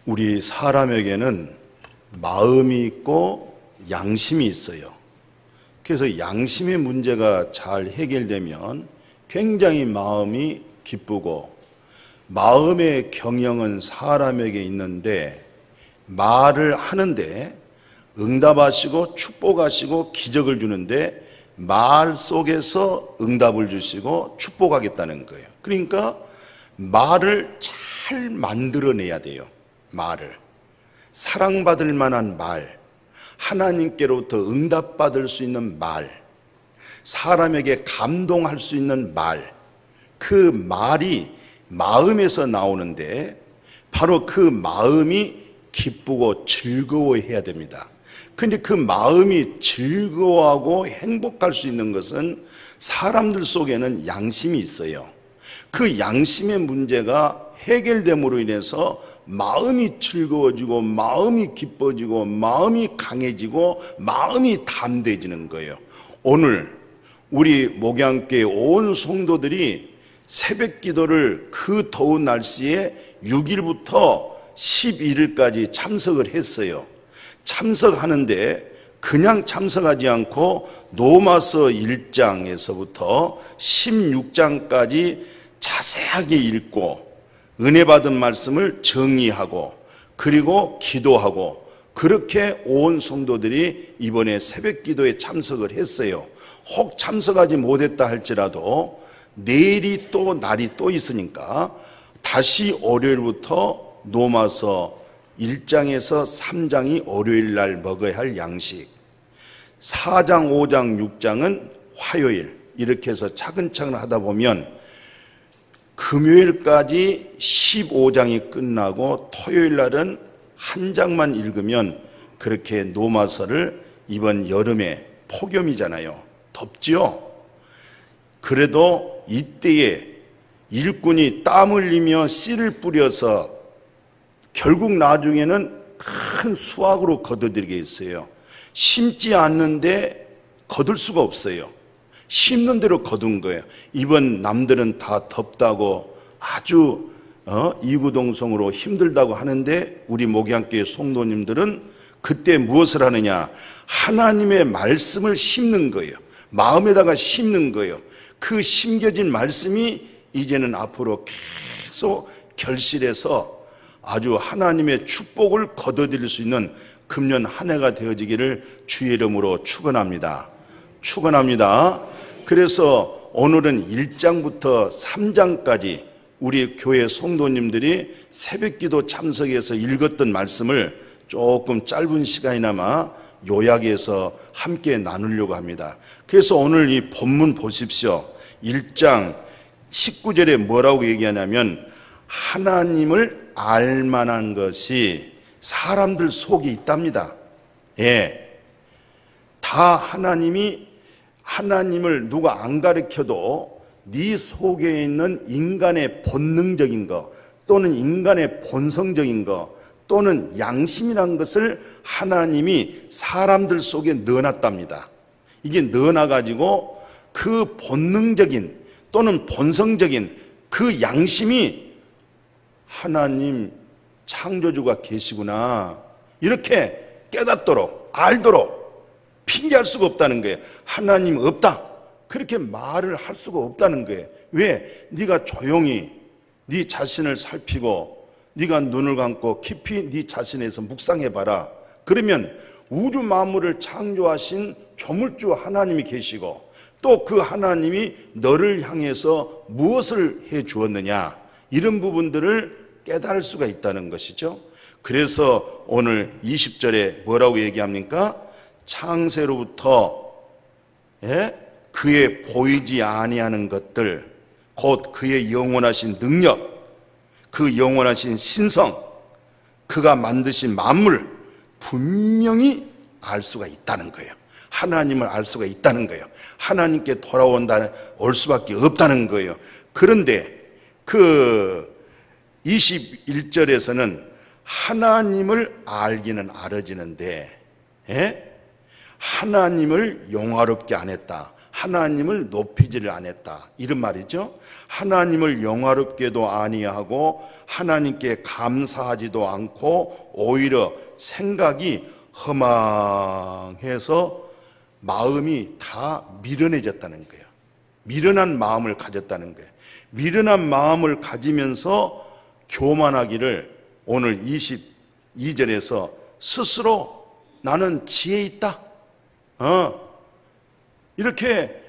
우리 사람에게는 마음이 있고 양심이 있어요. 그래서 양심의 문제가 잘 해결되면 굉장히 마음이 기쁘고, 마음의 경영은 사람에게 있는데 말을 하는데 응답하시고 축복하시고 기적을 주는데 말 속에서 응답을 주시고 축복하겠다는 거예요. 그러니까 말을 잘 만들어내야 돼요. 말을 사랑받을 만한 말, 하나님께로부터 응답받을 수 있는 말, 사람에게 감동할 수 있는 말, 그 말이 마음에서 나오는데 바로 그 마음이 기쁘고 즐거워해야 됩니다. 근데 그 마음이 즐거워하고 행복할 수 있는 것은 사람들 속에는 양심이 있어요. 그 양심의 문제가 해결됨으로 인해서 마음이 즐거워지고 마음이 기뻐지고 마음이 강해지고 마음이 담대해지는 거예요. 오늘 우리 목양교회 온 성도들이 새벽 기도를 그 더운 날씨에 6일부터 11일까지 참석을 했어요. 참석하는데 그냥 참석하지 않고 로마서 1장에서부터 16장까지 자세하게 읽고 은혜 받은 말씀을 정리하고 그리고 기도하고, 그렇게 온 성도들이 이번에 새벽 기도에 참석을 했어요. 혹 참석하지 못했다 할지라도 내일이 또 날이 또 있으니까 다시 월요일부터 로마서 1장에서 3장이 월요일 날 먹어야 할 양식, 4장, 5장, 6장은 화요일, 이렇게 해서 차근차근 하다 보면 금요일까지 15장이 끝나고 토요일 날은 한 장만 읽으면, 그렇게 로마서를 이번 여름에 폭염이잖아요. 덥지요? 그래도 이때에 일꾼이 땀 흘리며 씨를 뿌려서 결국 나중에는 큰 수확으로 거둬들이게 있어요. 심지 않는데 거둘 수가 없어요. 심는 대로 거둔 거예요. 이번 남들은 다 덥다고 아주 이구동성으로 힘들다고 하는데 우리 목양교회 성도님들은 그때 무엇을 하느냐? 하나님의 말씀을 심는 거예요. 마음에다가 심는 거예요. 그 심겨진 말씀이 이제는 앞으로 계속 결실해서 아주 하나님의 축복을 거둬들일 수 있는 금년 한 해가 되어지기를 주의 이름으로 축원합니다. 축원합니다. 그래서 오늘은 1장부터 3장까지 우리 교회 성도님들이 새벽기도 참석해서 읽었던 말씀을 조금 짧은 시간이나마 요약해서 함께 나누려고 합니다. 그래서 오늘 이 본문 보십시오. 1장 19절에 뭐라고 얘기하냐면, 하나님을 알만한 것이 사람들 속에 있답니다. 예, 다 하나님을 누가 안 가르쳐도 네 속에 있는 인간의 본능적인 것 또는 인간의 본성적인 것 또는 양심이라는 것을 하나님이 사람들 속에 넣어놨답니다. 이게 넣어놔가지고 그 본능적인 또는 본성적인 그 양심이 하나님 창조주가 계시구나, 이렇게 깨닫도록 알도록 핑계할 수가 없다는 거예요. 하나님 없다, 그렇게 말을 할 수가 없다는 거예요. 왜? 네가 조용히 네 자신을 살피고 네가 눈을 감고 깊이 네 자신에서 묵상해봐라. 그러면 우주 만물을 창조하신 조물주 하나님이 계시고 또 그 하나님이 너를 향해서 무엇을 해 주었느냐, 이런 부분들을 깨달을 수가 있다는 것이죠. 그래서 오늘 20절에 뭐라고 얘기합니까? 창세로부터 그의 보이지 아니하는 것들, 곧 그의 영원하신 능력, 그 영원하신 신성, 그가 만드신 만물 분명히 알 수가 있다는 거예요. 하나님을 알 수가 있다는 거예요. 하나님께 올 수밖에 없다는 거예요. 그런데 그 21절에서는 하나님을 알기는 알아지는데 하나님을 영화롭게 안 했다, 하나님을 높이지를 안 했다, 이런 말이죠. 하나님을 영화롭게도 아니하고 하나님께 감사하지도 않고 오히려 생각이 허망해서 마음이 다 미련해졌다는 거예요. 미련한 마음을 가졌다는 거예요. 미련한 마음을 가지면서 교만하기를 오늘 22절에서 스스로 나는 지혜 있다. 이렇게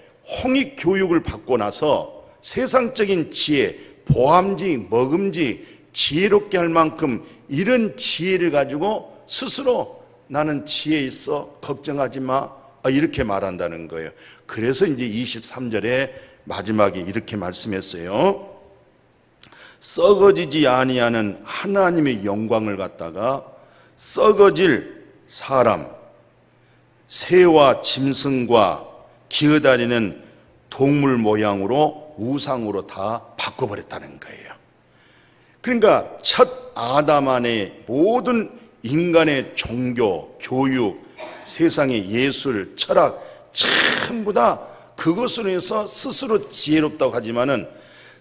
홍익 교육을 받고 나서 세상적인 지혜, 보암지, 먹음지, 지혜롭게 할 만큼 이런 지혜를 가지고 스스로 나는 지혜 있어, 걱정하지 마, 이렇게 말한다는 거예요. 그래서 이제 23절에 마지막에 이렇게 말씀했어요. 썩어지지 아니하는 하나님의 영광을 갖다가 썩어질 사람, 새와 짐승과 기어다니는 동물 모양으로 우상으로 다 바꿔버렸다는 거예요. 그러니까 첫 아담 안에 모든 인간의 종교, 교육, 세상의 예술, 철학 전부 다 그것으로 해서 스스로 지혜롭다고 하지만은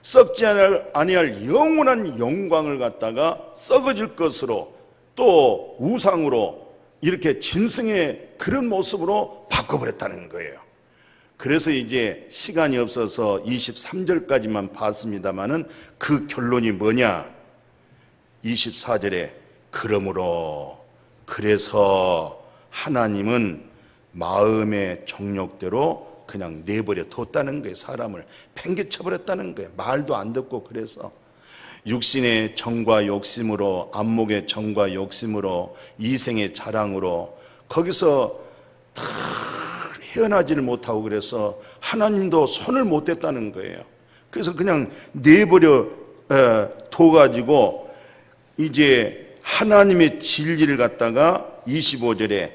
썩지 아니할 영원한 영광을 갖다가 썩어질 것으로 또 우상으로 이렇게 짐승의 그런 모습으로 바꿔버렸다는 거예요. 그래서 이제 시간이 없어서 23절까지만 봤습니다마는 그 결론이 뭐냐? 24절에 그러므로 그래서 하나님은 마음의 정욕대로 그냥 내버려 뒀다는 거예요. 사람을 팽개쳐버렸다는 거예요. 말도 안 듣고. 그래서 육신의 정과 욕심으로, 안목의 정과 욕심으로, 이생의 자랑으로 거기서 다 헤어나지를 못하고, 그래서 하나님도 손을 못 댔다는 거예요. 그래서 그냥 내버려 둬가지고 이제 하나님의 진리를 갖다가 25절에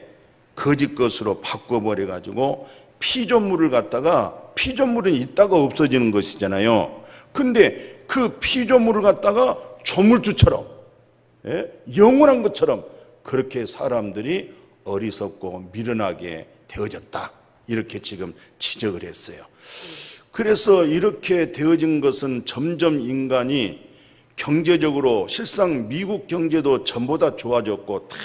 거짓 것으로 바꿔버려가지고 피조물을 갖다가, 피조물은 있다가 없어지는 것이잖아요. 근데 그 피조물을 갖다가 조물주처럼, 영원한 것처럼 그렇게 사람들이 어리석고 미련하게 되어졌다, 이렇게 지금 지적을 했어요. 그래서 이렇게 되어진 것은 점점 인간이 경제적으로, 실상 미국 경제도 전보다 좋아졌고 다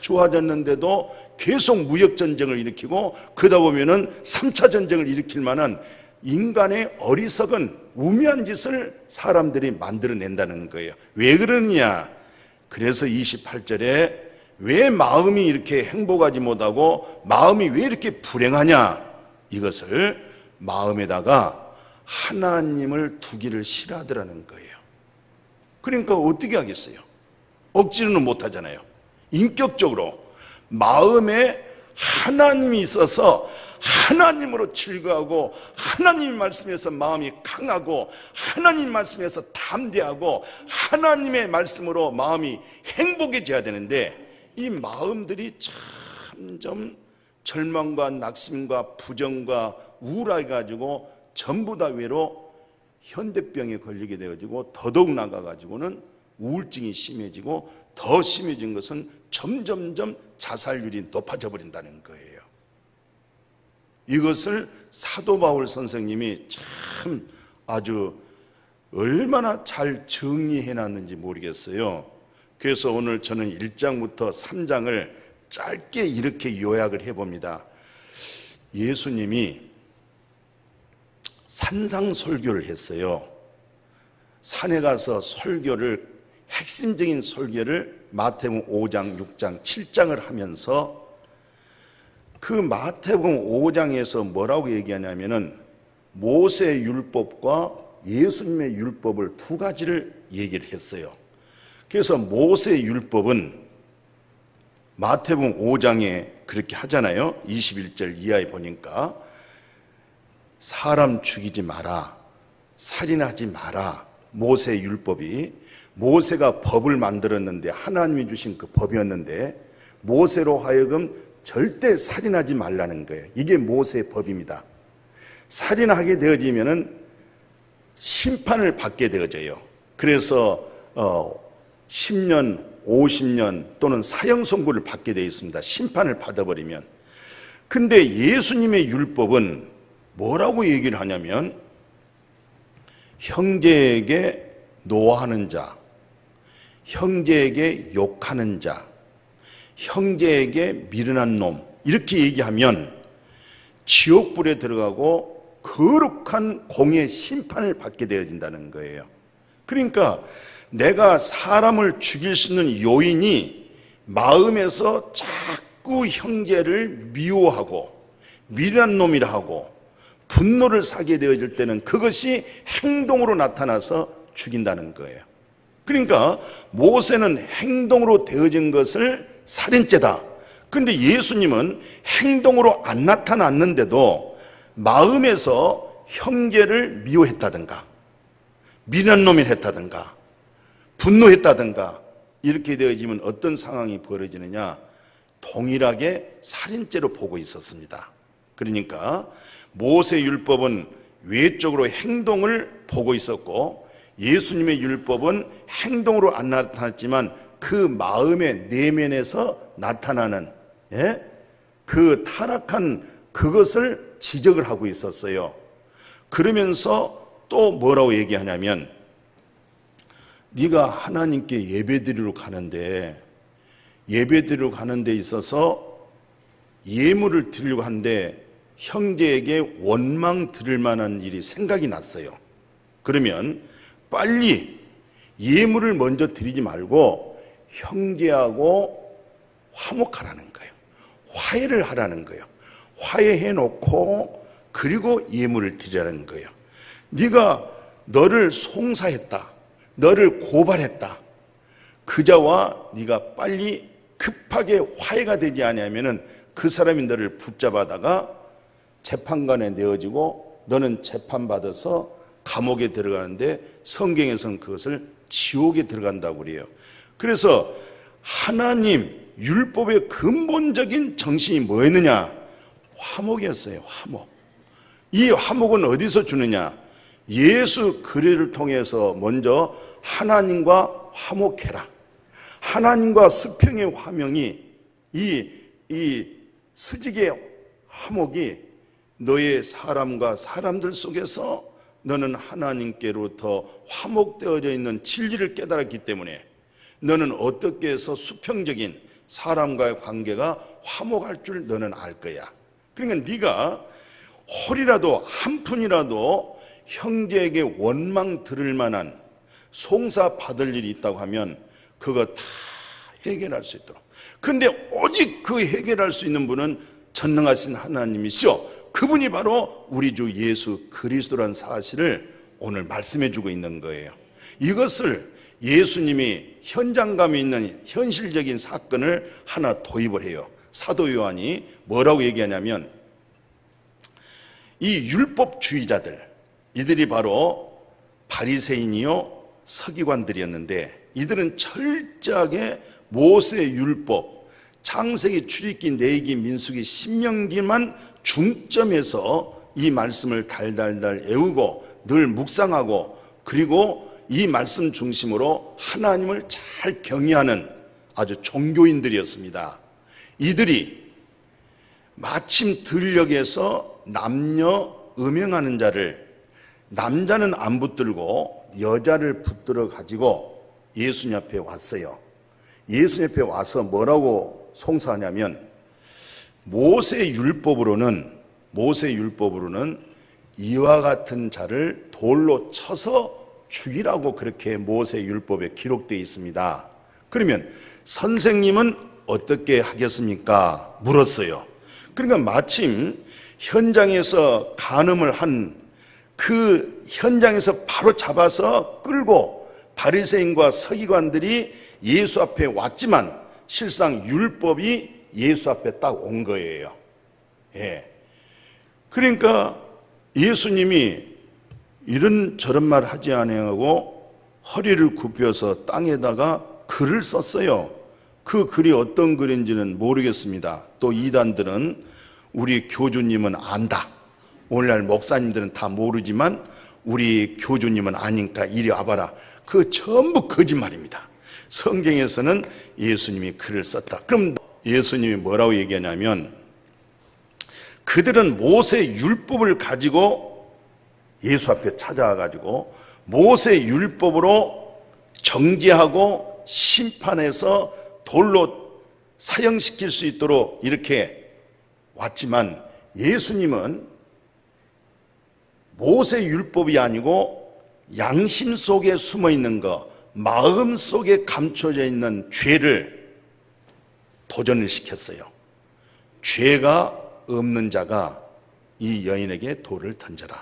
좋아졌는데도 계속 무역전쟁을 일으키고, 그러다 보면은 3차 전쟁을 일으킬 만한 인간의 어리석은 우매한 짓을 사람들이 만들어낸다는 거예요. 왜 그러느냐? 그래서 28절에 왜 마음이 이렇게 행복하지 못하고 마음이 왜 이렇게 불행하냐? 이것을 마음에다가 하나님을 두기를 싫어하더라는 거예요. 그러니까 어떻게 하겠어요? 억지로는 못하잖아요. 인격적으로 마음에 하나님이 있어서 하나님으로 즐거워하고, 하나님 말씀에서 마음이 강하고, 하나님 말씀에서 담대하고, 하나님의 말씀으로 마음이 행복해져야 되는데, 이 마음들이 점점 절망과 낙심과 부정과 우울해 가지고 전부 다 외로 현대병에 걸리게 되어지고, 더더욱 나가가지고는 우울증이 심해지고, 더 심해진 것은 점점점 자살률이 높아져 버린다는 거예요. 이것을 사도 바울 선생님이 참 아주 얼마나 잘 정리해 놨는지 모르겠어요. 그래서 오늘 저는 1장부터 3장을 짧게 이렇게 요약을 해봅니다. 예수님이 산상설교를 했어요. 산에 가서 설교를, 핵심적인 설교를 마태복음 5장, 6장, 7장을 하면서 그 마태복음 5장에서 뭐라고 얘기하냐면은 모세의 율법과 예수님의 율법을 두 가지를 얘기를 했어요. 그래서 모세의 율법은 마태복음 5장에 그렇게 하잖아요. 21절 이하에 보니까 사람 죽이지 마라, 살인하지 마라. 모세의 율법이, 모세가 법을 만들었는데, 하나님이 주신 그 법이었는데 모세로 하여금 절대 살인하지 말라는 거예요. 이게 모세의 법입니다. 살인하게 되어지면은 심판을 받게 되어져요. 그래서 10년, 50년 또는 사형 선고를 받게 되어 있습니다. 심판을 받아버리면. 근데 예수님의 율법은 뭐라고 얘기를 하냐면, 형제에게 노하는 자, 형제에게 욕하는 자, 형제에게 미련한 놈, 이렇게 얘기하면 지옥불에 들어가고 거룩한 공의 심판을 받게 되어진다는 거예요. 그러니까 내가 사람을 죽일 수 있는 요인이 마음에서 자꾸 형제를 미워하고 미련한 놈이라 하고 분노를 사게 되어질 때는 그것이 행동으로 나타나서 죽인다는 거예요. 그러니까 모세는 행동으로 되어진 것을 살인죄다. 그런데 예수님은 행동으로 안 나타났는데도 마음에서 형제를 미워했다든가 미련한 놈이 했다든가 분노했다든가 이렇게 되어지면 어떤 상황이 벌어지느냐, 동일하게 살인죄로 보고 있었습니다. 그러니까 모세 율법은 외적으로 행동을 보고 있었고 예수님의 율법은 행동으로 안 나타났지만 그 마음의 내면에서 나타나는 그 타락한 그것을 지적을 하고 있었어요. 그러면서 또 뭐라고 얘기하냐면, 네가 하나님께 예배드리러 가는데 예배드리러 가는 데 있어서 예물을 드리려고 하는데 형제에게 원망 들을 만한 일이 생각이 났어요. 그러면 빨리 예물을 먼저 드리지 말고 형제하고 화목하라는 거예요. 화해를 하라는 거예요. 화해해 놓고 그리고 예물을 드리라는 거예요. 네가 너를 송사했다, 너를 고발했다, 그자와 네가 빨리 급하게 화해가 되지 않으면 그 사람이 너를 붙잡아다가 재판관에 내어지고 너는 재판받아서 감옥에 들어가는데 성경에서는 그것을 지옥에 들어간다고 그래요. 그래서 하나님 율법의 근본적인 정신이 뭐였느냐? 화목이었어요. 화목. 이 화목은 어디서 주느냐? 예수 그리스도를 통해서 먼저 하나님과 화목해라. 하나님과 수평의 화명이 이 수직의 화목이 너의 사람과 사람들 속에서 너는 하나님께로부터 화목되어져 있는 진리를 깨달았기 때문에 너는 어떻게 해서 수평적인 사람과의 관계가 화목할 줄 너는 알 거야. 그러니까 네가 홀이라도 한 푼이라도 형제에게 원망 들을 만한 송사 받을 일이 있다고 하면 그거 다 해결할 수 있도록. 근데 오직 그 해결할 수 있는 분은 전능하신 하나님이시오. 그분이 바로 우리 주 예수 그리스도라는 사실을 오늘 말씀해 주고 있는 거예요. 이것을 예수님이 현장감 있는 현실적인 사건을 하나 도입을 해요. 사도 요한이 뭐라고 얘기하냐면, 이 율법주의자들, 이들이 바로 바리새인이요 서기관들이었는데, 이들은 철저하게 모세 율법, 창세기, 출애굽기, 레위기, 민수기, 신명기만 중점에서 이 말씀을 달달달 외우고 늘 묵상하고, 그리고 이 말씀 중심으로 하나님을 잘 경외하는 아주 종교인들이었습니다. 이들이 마침 들녘에서 남녀 음행하는 자를, 남자는 안 붙들고 여자를 붙들어 가지고 예수님 앞에 왔어요. 예수님 앞에 와서 뭐라고 송사하냐면, 모세 율법으로는 이와 같은 자를 돌로 쳐서 죽이라고 그렇게 모세 율법에 기록되어 있습니다. 그러면 선생님은 어떻게 하겠습니까? 물었어요. 그러니까 마침 현장에서 간음을 한 그 현장에서 바로 잡아서 끌고 바리새인과 서기관들이 예수 앞에 왔지만 실상 율법이 예수 앞에 딱 온 거예요. 그러니까 예수님이 이런 저런 말 하지 아니하고 허리를 굽혀서 땅에다가 글을 썼어요. 그 글이 어떤 글인지는 모르겠습니다. 또 이단들은 우리 교주님은 안다, 오늘날 목사님들은 다 모르지만 우리 교주님은 아니까 이리 와봐라. 그 전부 거짓말입니다. 성경에서는 예수님이 글을 썼다. 그럼 예수님이 뭐라고 얘기하냐면, 그들은 모세 율법을 가지고 예수 앞에 찾아와 가지고 모세 율법으로 정죄하고 심판해서 돌로 사형시킬 수 있도록 이렇게 왔지만, 예수님은 모세 율법이 아니고 양심 속에 숨어 있는 것, 마음 속에 감춰져 있는 죄를 도전을 시켰어요. 죄가 없는 자가 이 여인에게 돌을 던져라.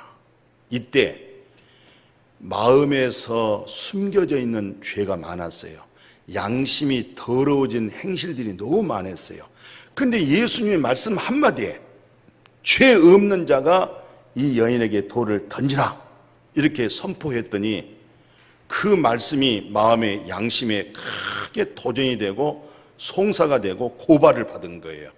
이때 마음에서 숨겨져 있는 죄가 많았어요. 양심이 더러워진 행실들이 너무 많았어요. 근데 예수님의 말씀 한마디에 죄 없는 자가 이 여인에게 돌을 던지라 이렇게 선포했더니, 그 말씀이 마음의 양심에 크게 도전이 되고 송사가 되고 고발을 받은 거예요.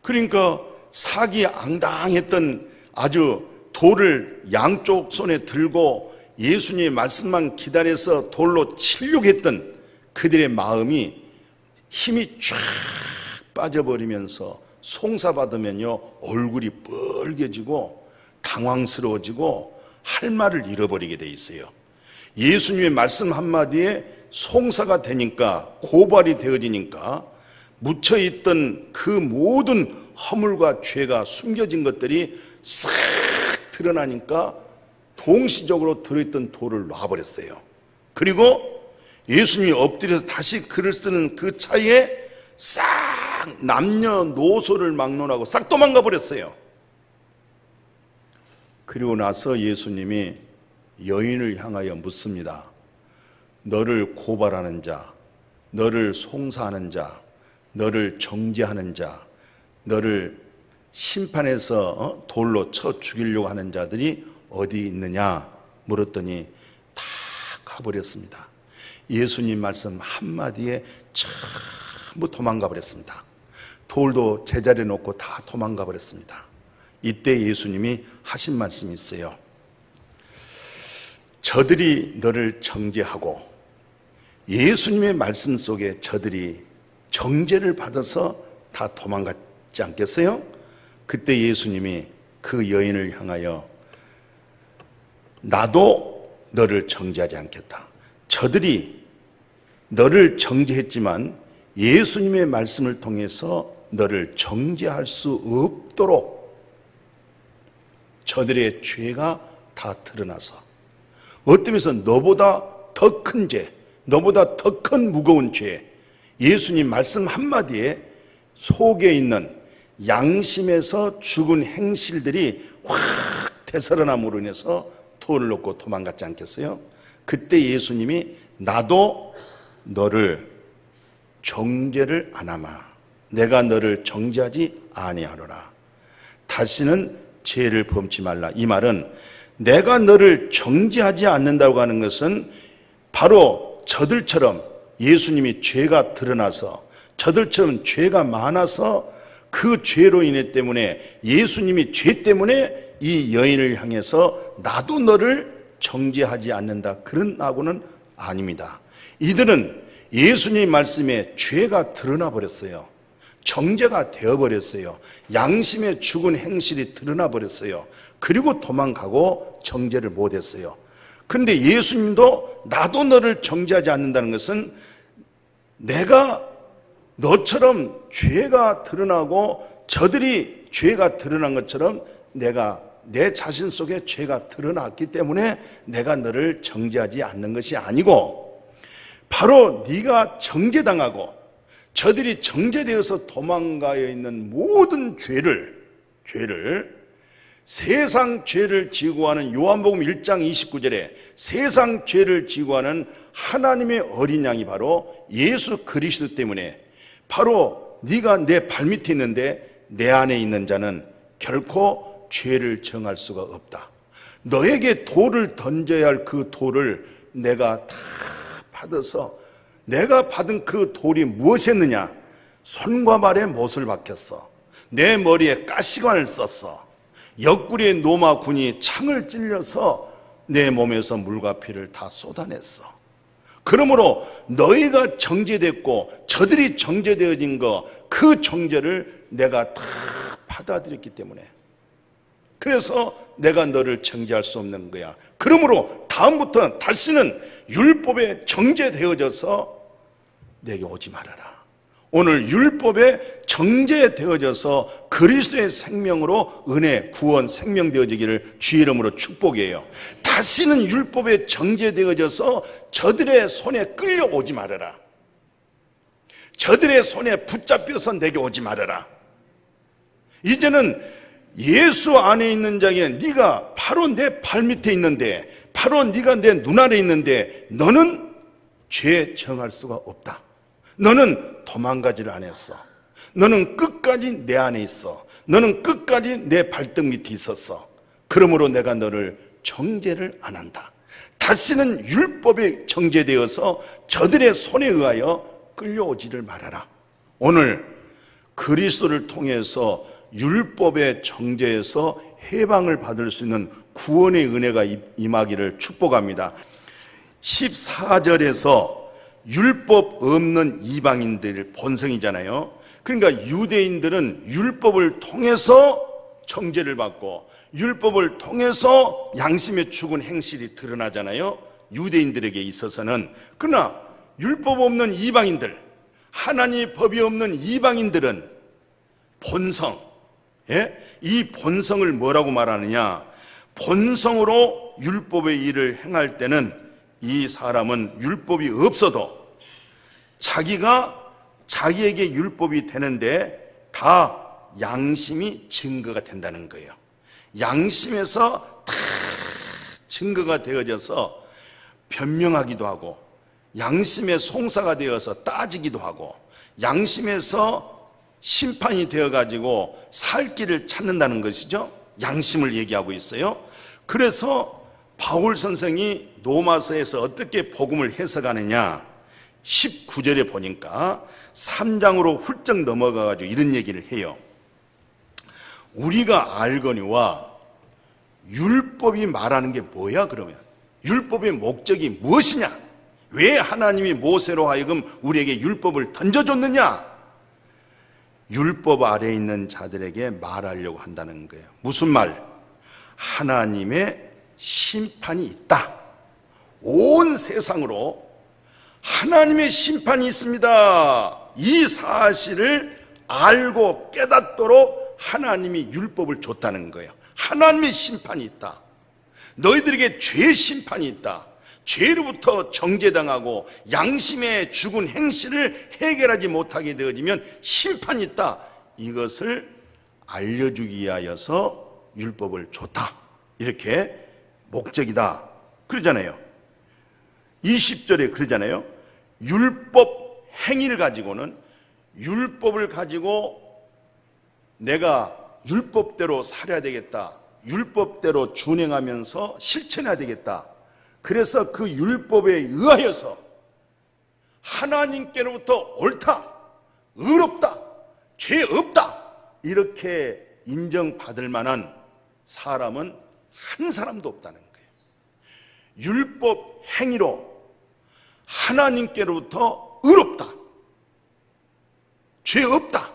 그러니까 사기앙당했던, 아주 돌을 양쪽 손에 들고 예수님의 말씀만 기다려서 돌로 치려고 했던 그들의 마음이 힘이 쫙 빠져버리면서 송사받으면요, 얼굴이 뻘개지고 당황스러워지고 할 말을 잃어버리게 돼 있어요. 예수님의 말씀 한마디에 송사가 되니까, 고발이 되어지니까 묻혀있던 그 모든 허물과 죄가 숨겨진 것들이 싹 드러나니까 동시적으로 들어있던 돌을 놔버렸어요. 그리고 예수님이 엎드려서 다시 글을 쓰는 그 차이에 싹 남녀노소를 막론하고 싹 도망가 버렸어요. 그리고 나서 예수님이 여인을 향하여 묻습니다. 너를 고발하는 자, 너를 송사하는 자, 너를 정죄하는 자, 너를 심판해서 돌로 쳐 죽이려고 하는 자들이 어디 있느냐 물었더니 다 가버렸습니다. 예수님 말씀 한마디에 전부 도망가 버렸습니다. 돌도 제자리에 놓고 다 도망가 버렸습니다. 이때 예수님이 하신 말씀이 있어요. 저들이 너를 정죄하고, 예수님의 말씀 속에 저들이 정죄를 받아서 다 도망갔지 않겠어요? 그때 예수님이 그 여인을 향하여 나도 너를 정죄하지 않겠다. 저들이 너를 정죄했지만 예수님의 말씀을 통해서 너를 정죄할 수 없도록 저들의 죄가 다 드러나서, 어떤 면에서 너보다 더 큰 죄, 너보다 더 큰 무거운 죄, 예수님 말씀 한마디에 속에 있는 양심에서 죽은 행실들이 확 되살아남으로 인해서 돌을 놓고 도망갔지 않겠어요? 그때 예수님이 나도 너를 정죄를 안 하마, 내가 너를 정죄하지 아니하노라, 다시는 죄를 범치 말라. 이 말은 내가 너를 정죄하지 않는다고 하는 것은 바로 저들처럼 예수님이 죄가 드러나서, 저들처럼 죄가 많아서 그 죄로 인해 때문에 예수님이 죄 때문에 이 여인을 향해서 나도 너를 정죄하지 않는다, 그런 하고는 아닙니다. 이들은 예수님 말씀에 죄가 드러나 버렸어요. 정죄가 되어버렸어요. 양심의 죽은 행실이 드러나 버렸어요. 그리고 도망가고 정죄를 못했어요. 근데 예수님도 나도 너를 정죄하지 않는다는 것은 내가 너처럼 죄가 드러나고 저들이 죄가 드러난 것처럼 내가 내 자신 속에 죄가 드러났기 때문에 내가 너를 정죄하지 않는 것이 아니고, 바로 네가 정죄당하고 저들이 정죄되어서 도망가여 있는 모든 죄를 세상 죄를 지고 하는, 요한복음 1장 29절에 세상 죄를 지고 하는 하나님의 어린 양이 바로 예수 그리스도 때문에, 바로 네가 내 발밑에 있는데 내 안에 있는 자는 결코 죄를 정할 수가 없다. 너에게 돌을 던져야 할 그 돌을 내가 다 받아서, 내가 받은 그 돌이 무엇이었느냐? 손과 발에 못을 박혔어. 내 머리에 가시관을 썼어. 옆구리에 노마군이 창을 찔려서 내 몸에서 물과 피를 다 쏟아냈어. 그러므로 너희가 정죄됐고 저들이 정죄되어진 거, 그 정죄를 내가 다 받아들였기 때문에, 그래서 내가 너를 정죄할 수 없는 거야. 그러므로 다음부터 다시는 율법에 정죄되어져서 내게 오지 말아라. 오늘 율법에 정죄되어져서 그리스도의 생명으로 은혜, 구원, 생명 되어지기를 주의 이름으로 축복해요. 다시는 율법에 정죄되어져서 저들의 손에 끌려오지 말아라. 저들의 손에 붙잡혀서 내게 오지 말아라. 이제는 예수 안에 있는 자에게 네가 바로 내 발밑에 있는데, 바로 네가 내 눈아래 있는데 너는 죄 정할 수가 없다. 너는 도망가지를 안 했어. 너는 끝까지 내 안에 있어. 너는 끝까지 내 발등 밑에 있었어. 그러므로 내가 너를 정죄를 안 한다. 다시는 율법에 정죄되어서 저들의 손에 의하여 끌려오지를 말아라. 오늘 그리스도를 통해서 율법의 정죄에서 해방을 받을 수 있는 구원의 은혜가 임하기를 축복합니다. 14절에서 율법 없는 이방인들 본성이잖아요. 그러니까 유대인들은 율법을 통해서 정죄를 받고 율법을 통해서 양심에 죽은 행실이 드러나잖아요. 유대인들에게 있어서는. 그러나 율법 없는 이방인들, 하나님의 법이 없는 이방인들은 본성, 이 본성을 뭐라고 말하느냐? 본성으로 율법의 일을 행할 때는 이 사람은 율법이 없어도 자기에게 율법이 되는데 다 양심이 증거가 된다는 거예요. 양심에서 다 증거가 되어져서 변명하기도 하고, 양심의 송사가 되어서 따지기도 하고, 양심에서 심판이 되어가지고 살 길을 찾는다는 것이죠. 양심을 얘기하고 있어요. 그래서 바울 선생이 로마서에서 어떻게 복음을 해석하느냐, 19절에 보니까 3장으로 훌쩍 넘어가가지고 이런 얘기를 해요. 우리가 알거니와 율법이 말하는 게 뭐야? 그러면 율법의 목적이 무엇이냐? 왜 하나님이 모세로 하여금 우리에게 율법을 던져줬느냐? 율법 아래에 있는 자들에게 말하려고 한다는 거예요. 무슨 말? 하나님의 심판이 있다. 온 세상으로 하나님의 심판이 있습니다. 이 사실을 알고 깨닫도록 하나님이 율법을 줬다는 거예요. 하나님의 심판이 있다. 너희들에게 죄 심판이 있다. 죄로부터 정죄당하고 양심에 죽은 행실을 해결하지 못하게 되어지면 심판이 있다. 이것을 알려주기 위하여서 율법을 줬다. 이렇게 목적이다. 그러잖아요. 20절에 그러잖아요. 율법 행위를 가지고는, 율법을 가지고 내가 율법대로 살아야 되겠다. 율법대로 준행하면서 실천해야 되겠다. 그래서 그 율법에 의하여서 하나님께로부터 옳다, 의롭다, 죄 없다 이렇게 인정받을 만한 사람은 한 사람도 없다는 거예요. 율법 행위로 하나님께로부터 의롭다, 죄 없다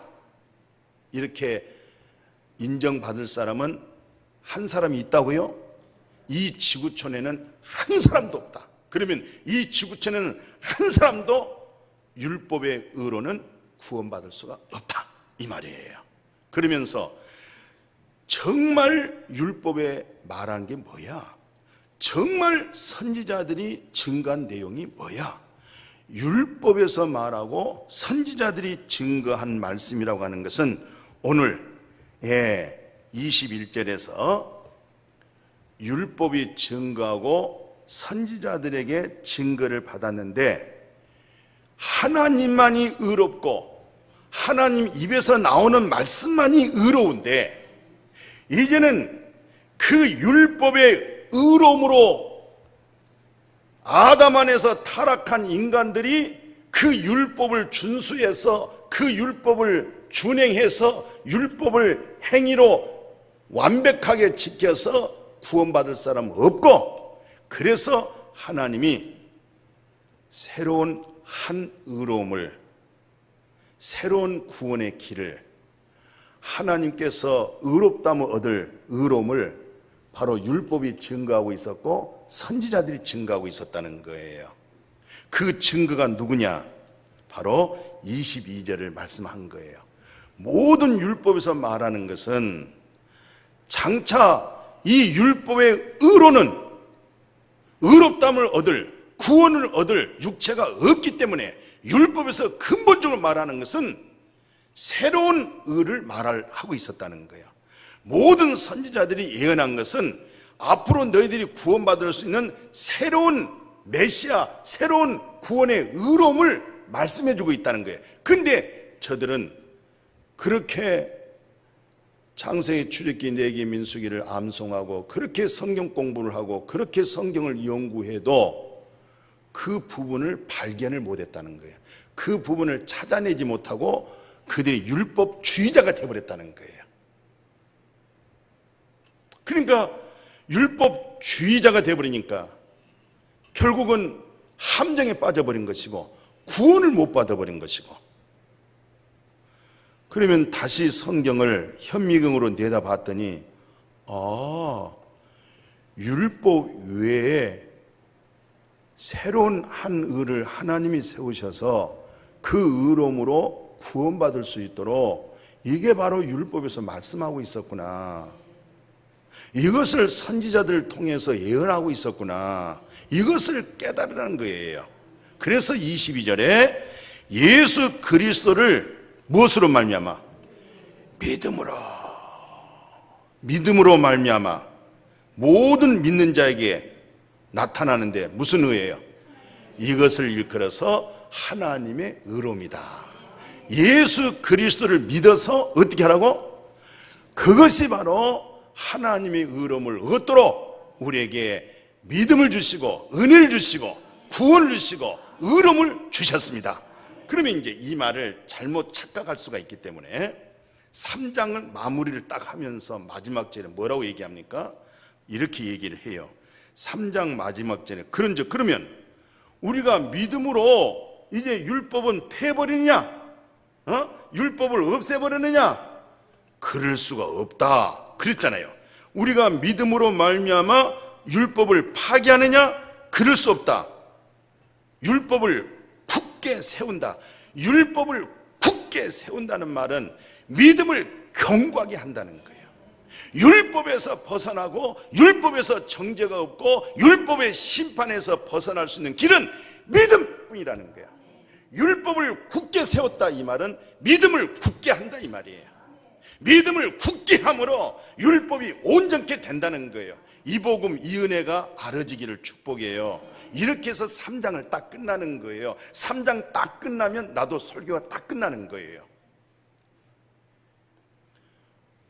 이렇게 인정받을 사람은 한 사람이 있다고요? 이 지구촌에는 한 사람도 없다. 그러면 이 지구촌에는 한 사람도 율법의 의로는 구원받을 수가 없다 이 말이에요. 그러면서 정말 율법에 말한 게 뭐야? 정말 선지자들이 증거한 내용이 뭐야? 율법에서 말하고 선지자들이 증거한 말씀이라고 하는 것은 오늘 21절에서 율법이 증거하고 선지자들에게 증거를 받았는데 하나님만이 의롭고 하나님 입에서 나오는 말씀만이 의로운데, 이제는 그 율법의 의로움으로 아담 안에서 타락한 인간들이 그 율법을 준수해서 그 율법을 준행해서 율법을 행위로 완벽하게 지켜서 구원받을 사람 없고, 그래서 하나님이 새로운 한 의로움을, 새로운 구원의 길을, 하나님께서 의롭다면 얻을 의로움을 바로 율법이 증거하고 있었고 선지자들이 증거하고 있었다는 거예요. 그 증거가 누구냐? 바로 22절을 말씀한 거예요. 모든 율법에서 말하는 것은 장차 이 율법의 의로는 의롭다함을 얻을, 구원을 얻을 육체가 없기 때문에 율법에서 근본적으로 말하는 것은 새로운 의를 말하고 있었다는 거예요. 모든 선지자들이 예언한 것은 앞으로 너희들이 구원받을 수 있는 새로운 메시아, 새로운 구원의 의로움을 말씀해주고 있다는 거예요. 근데 저들은 그렇게 창세기, 출애굽기, 레위기, 민수기를 암송하고 그렇게 성경 공부를 하고 그렇게 성경을 연구해도 그 부분을 발견을 못했다는 거예요. 그 부분을 찾아내지 못하고 그들이 율법주의자가 되어버렸다는 거예요. 그러니까 율법주의자가 되어버리니까 결국은 함정에 빠져버린 것이고 구원을 못 받아버린 것이고, 그러면 다시 성경을 현미경으로 내다봤더니 율법 외에 새로운 한 의를 하나님이 세우셔서 그 의로움으로 구원받을 수 있도록 이게 바로 율법에서 말씀하고 있었구나, 이것을 선지자들을 통해서 예언하고 있었구나, 이것을 깨달으라는 거예요. 그래서 22절에 예수 그리스도를 무엇으로 말미암아? 믿음으로 말미암아 모든 믿는 자에게 나타나는데 무슨 의예요? 이것을 일컬어서 하나님의 의로움이다. 예수 그리스도를 믿어서 어떻게 하라고? 그것이 바로 하나님의 의로움을 얻도록 우리에게 믿음을 주시고 은혜를 주시고 구원을 주시고 의로움을 주셨습니다. 그러면 이제 이 말을 잘못 착각할 수가 있기 때문에 3장을 마무리를 딱 하면서 마지막 절에 뭐라고 얘기합니까? 이렇게 얘기를 해요. 3장 마지막 절에 그런즉 그러면 우리가 믿음으로 이제 율법은 패버리느냐? 율법을 없애버리느냐? 그럴 수가 없다 그랬잖아요. 우리가 믿음으로 말미암아 율법을 파기하느냐? 그럴 수 없다. 율법을 굳게 세운다. 율법을 굳게 세운다는 말은 믿음을 견고하게 한다는 거예요. 율법에서 벗어나고 율법에서 정죄가 없고 율법의 심판에서 벗어날 수 있는 길은 믿음뿐이라는 거예요. 율법을 굳게 세웠다 이 말은 믿음을 굳게 한다 이 말이에요. 믿음을 굳게 함으로 율법이 온전케 된다는 거예요. 이 복음, 이 은혜가 알아지기를 축복해요. 이렇게 해서 3장을 딱 끝나는 거예요. 3장 딱 끝나면 나도 설교가 딱 끝나는 거예요.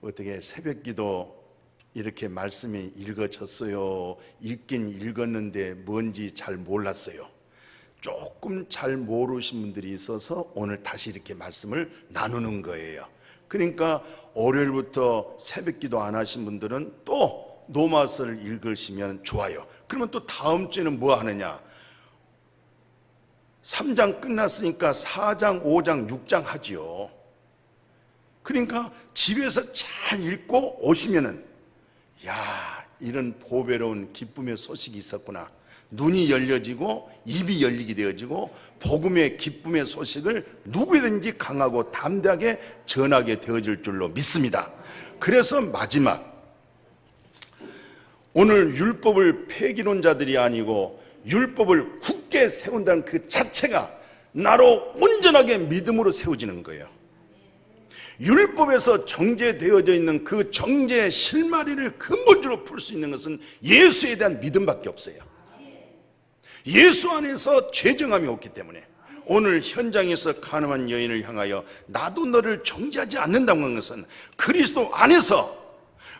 어떻게 새벽기도 이렇게 말씀이 읽어졌어요? 읽긴 읽었는데 뭔지 잘 몰랐어요. 조금 잘 모르신 분들이 있어서 오늘 다시 이렇게 말씀을 나누는 거예요. 그러니까 월요일부터 새벽기도 안 하신 분들은 또 로마서를 읽으시면 좋아요. 그러면 또 다음 주에는 뭐 하느냐? 3장 끝났으니까 4장, 5장, 6장 하지요. 그러니까 집에서 잘 읽고 오시면은 야, 이런 보배로운 기쁨의 소식이 있었구나. 눈이 열려지고 입이 열리게 되어지고 복음의 기쁨의 소식을 누구든지 강하고 담대하게 전하게 되어질 줄로 믿습니다. 그래서 마지막, 오늘 율법을 폐기론자들이 아니고 율법을 굳게 세운다는 그 자체가 나로 온전하게 믿음으로 세워지는 거예요. 율법에서 정죄되어져 있는 그 정죄의 실마리를 근본적으로 풀 수 있는 것은 예수에 대한 믿음밖에 없어요. 예수 안에서 죄정함이 없기 때문에 오늘 현장에서 가늠한 여인을 향하여 나도 너를 정죄하지 않는다고 하는 것은 그리스도 안에서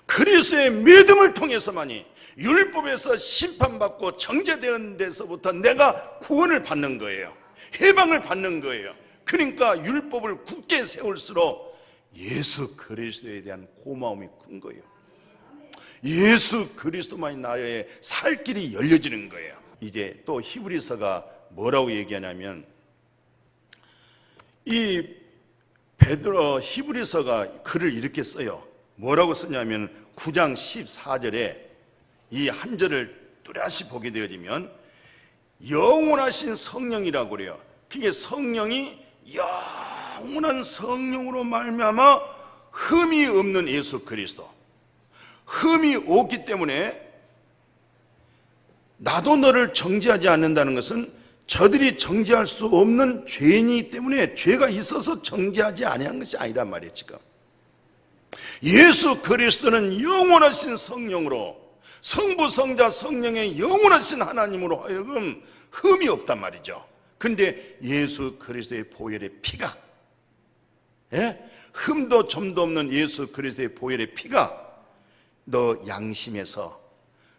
그리스도의 믿음을 통해서만이 율법에서 심판받고 정죄되는 데서부터 내가 구원을 받는 거예요. 해방을 받는 거예요. 그러니까 율법을 굳게 세울수록 예수 그리스도에 대한 고마움이 큰 거예요. 예수 그리스도만이 나의 살 길이 열려지는 거예요. 이제 또 히브리서가 뭐라고 얘기하냐면, 이 베드로 히브리서가 글을 이렇게 써요. 뭐라고 쓰냐면 9장 14절에 이 한 절을 뚜렷이 보게 되어지면 영원하신 성령이라고 그래요. 그게 성령이 영원한 성령으로 말미암아 흠이 없는 예수 그리스도, 흠이 없기 때문에 나도 너를 정죄하지 않는다는 것은 저들이 정죄할 수 없는 죄인이기 때문에 죄가 있어서 정죄하지 아니한 것이 아니란 말이에요. 지금 예수 그리스도는 영원하신 성령으로, 성부 성자 성령의 영원하신 하나님으로 하여금 흠이 없단 말이죠. 근데 예수 그리스도의 보혈의 피가, 흠도 점도 없는 예수 그리스도의 보혈의 피가 너 양심에서,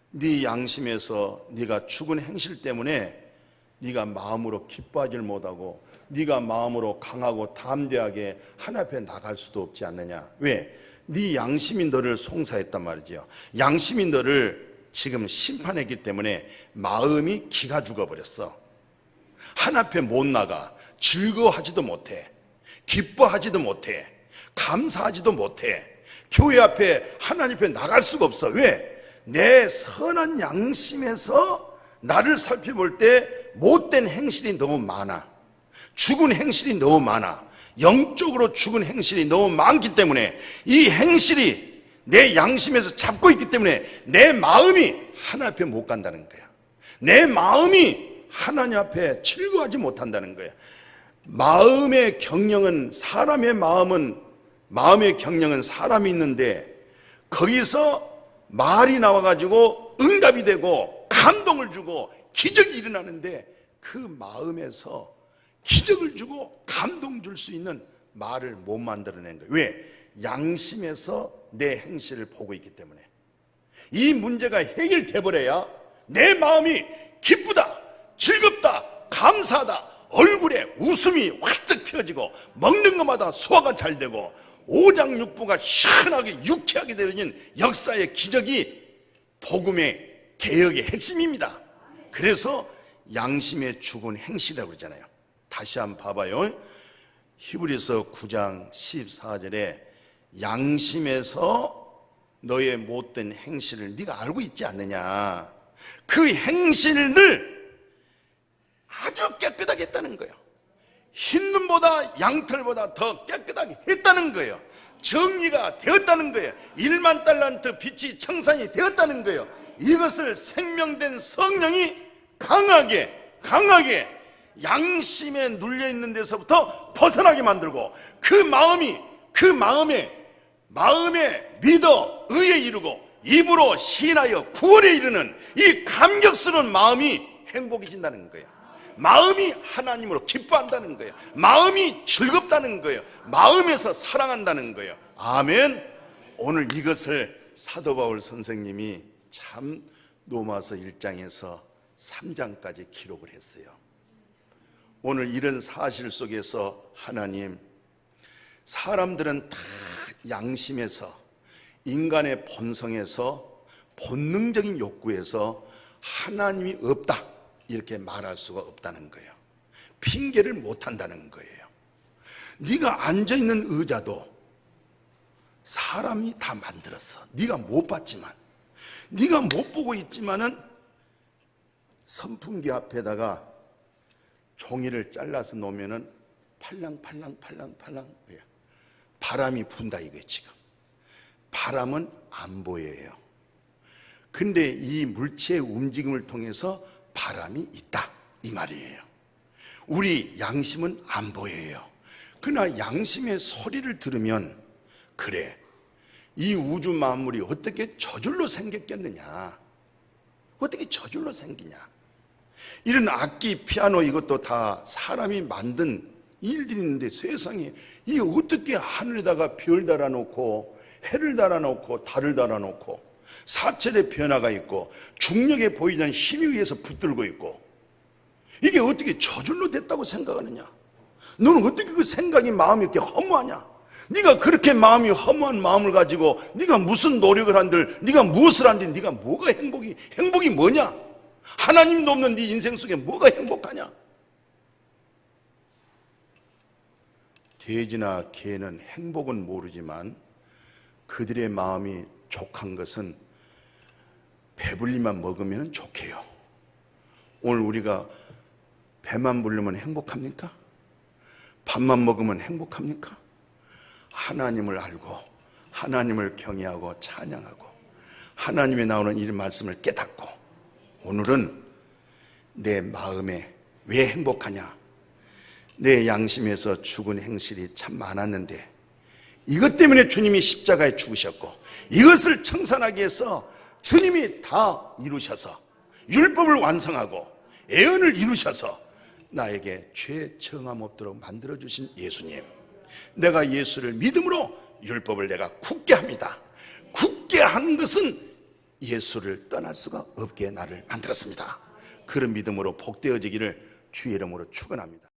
네 양심에서 네가 죽은 행실 때문에 네가 마음으로 기뻐하지 못하고 네가 마음으로 강하고 담대하게 하나님 앞에 나갈 수도 없지 않느냐. 왜? 네 양심이 너를 송사했단 말이죠. 양심이 너를 지금 심판했기 때문에 마음이 기가 죽어버렸어. 하나님 앞에 못 나가. 즐거워하지도 못해. 기뻐하지도 못해. 감사하지도 못해. 교회 앞에 하나님 앞에 나갈 수가 없어. 왜? 내 선한 양심에서 나를 살펴볼 때 못된 행실이 너무 많아. 죽은 행실이 너무 많아. 영적으로 죽은 행실이 너무 많기 때문에 이 행실이 내 양심에서 잡고 있기 때문에 내 마음이 하나님 앞에 못 간다는 거야. 내 마음이 하나님 앞에 즐거워하지 못한다는 거야. 마음의 경영은, 사람의 마음의 경영은 사람이 있는데 거기서 말이 나와가지고 응답이 되고 감동을 주고 기적이 일어나는데 그 마음에서 기적을 주고 감동 줄 수 있는 말을 못 만들어낸 거예요. 왜? 양심에서 내 행실을 보고 있기 때문에. 이 문제가 해결돼 버려야 내 마음이 기쁘다, 즐겁다, 감사하다, 얼굴에 웃음이 활짝 펴지고 먹는 것마다 소화가 잘 되고 오장육부가 시원하게 유쾌하게 되는 역사의 기적이 복음의 개혁의 핵심입니다. 그래서 양심의 죽은 행실이라고 그러잖아요. 다시 한번 봐봐요. 히브리서 9장 14절에 양심에서 너의 못된 행실을 네가 알고 있지 않느냐. 그 행실을 아주 깨끗하게 했다는 거예요. 흰눈보다 양털보다 더 깨끗하게 했다는 거예요. 정리가 되었다는 거예요. 1만 달란트 빛이 청산이 되었다는 거예요. 이것을 생명된 성령이 강하게 양심에 눌려있는 데서부터 벗어나게 만들고 그 마음에 믿어 의에 이르고 입으로 시인하여 구원에 이르는 이 감격스러운 마음이 행복해진다는 거예요. 마음이 하나님으로 기뻐한다는 거예요. 마음이 즐겁다는 거예요. 마음에서 사랑한다는 거예요. 아멘. 오늘 이것을 사도 바울 선생님이 참 로마서 1장에서 3장까지 기록을 했어요. 오늘 이런 사실 속에서 하나님, 사람들은 다 양심에서, 인간의 본성에서, 본능적인 욕구에서 하나님이 없다 이렇게 말할 수가 없다는 거예요. 핑계를 못 한다는 거예요. 네가 앉아있는 의자도 사람이 다 만들었어. 네가 못 봤지만, 네가 못 보고 있지만은 선풍기 앞에다가 종이를 잘라서 놓으면은 팔랑팔랑 바람이 분다 이거예요. 지금 바람은 안 보여요. 근데 이 물체의 움직임을 통해서 바람이 있다 이 말이에요. 우리 양심은 안 보여요. 그러나 양심의 소리를 들으면 그래, 이 우주 만물이 어떻게 저절로 생겼겠느냐, 어떻게 저절로 생기냐. 이런 악기, 피아노 이것도 다 사람이 만든 일들이 있는데 세상에 이게 어떻게 하늘에다가 별 달아놓고 해를 달아놓고 달을 달아놓고 사철의 변화가 있고 중력에 보이지 않는 힘에 의해서 붙들고 있고 이게 어떻게 저절로 됐다고 생각하느냐. 너는 어떻게 그 생각이 마음이 이렇게 허무하냐. 네가 그렇게 마음이 허무한 마음을 가지고 네가 무슨 노력을 한들, 네가 무엇을 한들, 네가 뭐가 행복이 뭐냐. 하나님도 없는 네 인생 속에 뭐가 행복하냐. 돼지나 개는 행복은 모르지만 그들의 마음이 족한 것은 배불리만 먹으면 족해요. 오늘 우리가 배만 부르면 행복합니까? 밥만 먹으면 행복합니까? 하나님을 알고 하나님을 경외하고 찬양하고 하나님의 나오는 이 말씀을 깨닫고 오늘은 내 마음에 왜 행복하냐? 내 양심에서 죽은 행실이 참 많았는데 이것 때문에 주님이 십자가에 죽으셨고 이것을 청산하기 위해서 주님이 다 이루셔서 율법을 완성하고 예언을 이루셔서 나에게 죄 정함 없도록 만들어주신 예수님, 내가 예수를 믿음으로 율법을 내가 굳게 합니다. 굳게 하는 것은 예수를 떠날 수가 없게 나를 만들었습니다. 그런 믿음으로 복되어지기를 주의 이름으로 축원합니다.